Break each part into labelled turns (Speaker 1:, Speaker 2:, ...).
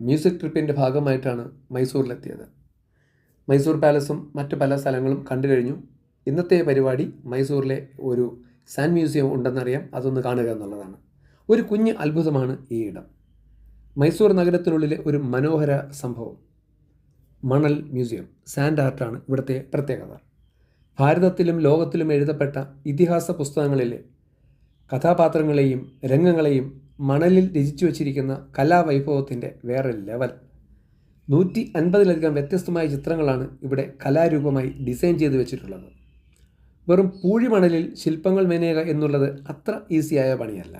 Speaker 1: Music ട്രിപ്പിൻ്റെ ഭാഗമായിട്ടാണ് മൈസൂരിലെത്തിയത്. മൈസൂർ പാലസും മറ്റു പല സ്ഥലങ്ങളും കണ്ടു കഴിഞ്ഞു. ഇന്നത്തെ പരിപാടി മൈസൂരിലെ ഒരു സാൻഡ് മ്യൂസിയം ഉണ്ടെന്നറിയാം, അതൊന്ന് കാണുക എന്നുള്ളതാണ്. ഒരു കുഞ്ഞ് അത്ഭുതമാണ് ഈ ഇടം. മൈസൂർ നഗരത്തിനുള്ളിലെ ഒരു മനോഹര സംഭവം. മണൽ മ്യൂസിയം, സാൻഡ് ആർട്ടാണ് ഇവിടുത്തെ പ്രത്യേകത. ഭാരതത്തിലും ലോകത്തിലും എഴുതപ്പെട്ട ഇതിഹാസ പുസ്തകങ്ങളിലെ കഥാപാത്രങ്ങളെയും രംഗങ്ങളെയും മണലിൽ രചിച്ചു വച്ചിരിക്കുന്ന കലാവൈഭവത്തിൻ്റെ വേറെ ലെവൽ. 150-ലധികം വ്യത്യസ്തമായ ചിത്രങ്ങളാണ് ഇവിടെ കലാരൂപമായി ഡിസൈൻ ചെയ്തു വെച്ചിട്ടുള്ളത്. വെറും പൂഴിമണലിൽ ശില്പങ്ങൾ മെനയുക എന്നുള്ളത് അത്ര ഈസിയായ പണിയല്ല.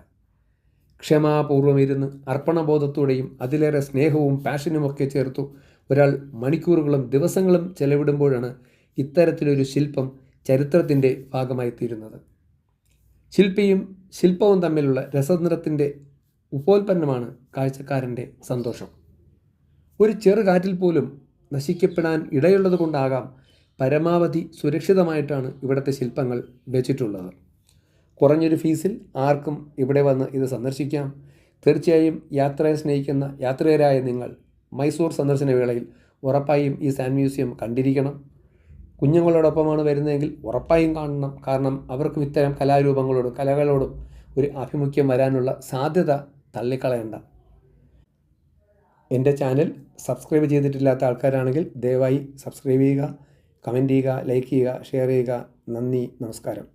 Speaker 1: ക്ഷമാപൂർവം ഇരുന്ന് അർപ്പണബോധത്തോടെയും അതിലേറെ സ്നേഹവും പാഷനുമൊക്കെ ചേർത്തു ഒരാൾ മണിക്കൂറുകളും ദിവസങ്ങളും ചെലവിടുമ്പോഴാണ് ഇത്തരത്തിലൊരു ശില്പം ചരിത്രത്തിൻ്റെ ഭാഗമായി തീരുന്നത്. ശില്പിയും ശില്പവും തമ്മിലുള്ള രസതന്ത്രത്തിൻ്റെ ഉപോൽപ്പന്നമാണ് കാഴ്ചക്കാരൻ്റെ സന്തോഷം. ഒരു ചെറുകാറ്റിൽ പോലും നശിക്കപ്പെടാൻ ഇടയുള്ളത് കൊണ്ടാകാം പരമാവധി സുരക്ഷിതമായിട്ടാണ് ഇവിടുത്തെ ശില്പങ്ങൾ വെച്ചിട്ടുള്ളത്. കുറഞ്ഞൊരു ഫീസിൽ ആർക്കും ഇവിടെ വന്ന് ഇത് സന്ദർശിക്കാം. തീർച്ചയായും യാത്രയെ സ്നേഹിക്കുന്ന യാത്രികരായ നിങ്ങൾ മൈസൂർ സന്ദർശന വേളയിൽ ഉറപ്പായും ഈ സാൻഡ് മ്യൂസിയം കണ്ടിരിക്കണം. കുഞ്ഞുങ്ങളോടൊപ്പമാണ് വരുന്നതെങ്കിൽ ഉറപ്പായും കാണണം. കാരണം അവർക്കും ഇത്തരം കലാരൂപങ്ങളോടും കലകളോടും ഒരു ആഭിമുഖ്യം വരാനുള്ള സാധ്യത തള്ളിക്കളയണ്ട. എൻ്റെ ചാനൽ സബ്സ്ക്രൈബ് ചെയ്തിട്ടില്ലാത്ത ആൾക്കാരാണെങ്കിൽ ദയവായി സബ്സ്ക്രൈബ് ചെയ്യുക, കമൻറ്റ് ചെയ്യുക, ലൈക്ക് ചെയ്യുക, ഷെയർ ചെയ്യുക. നന്ദി, നമസ്കാരം.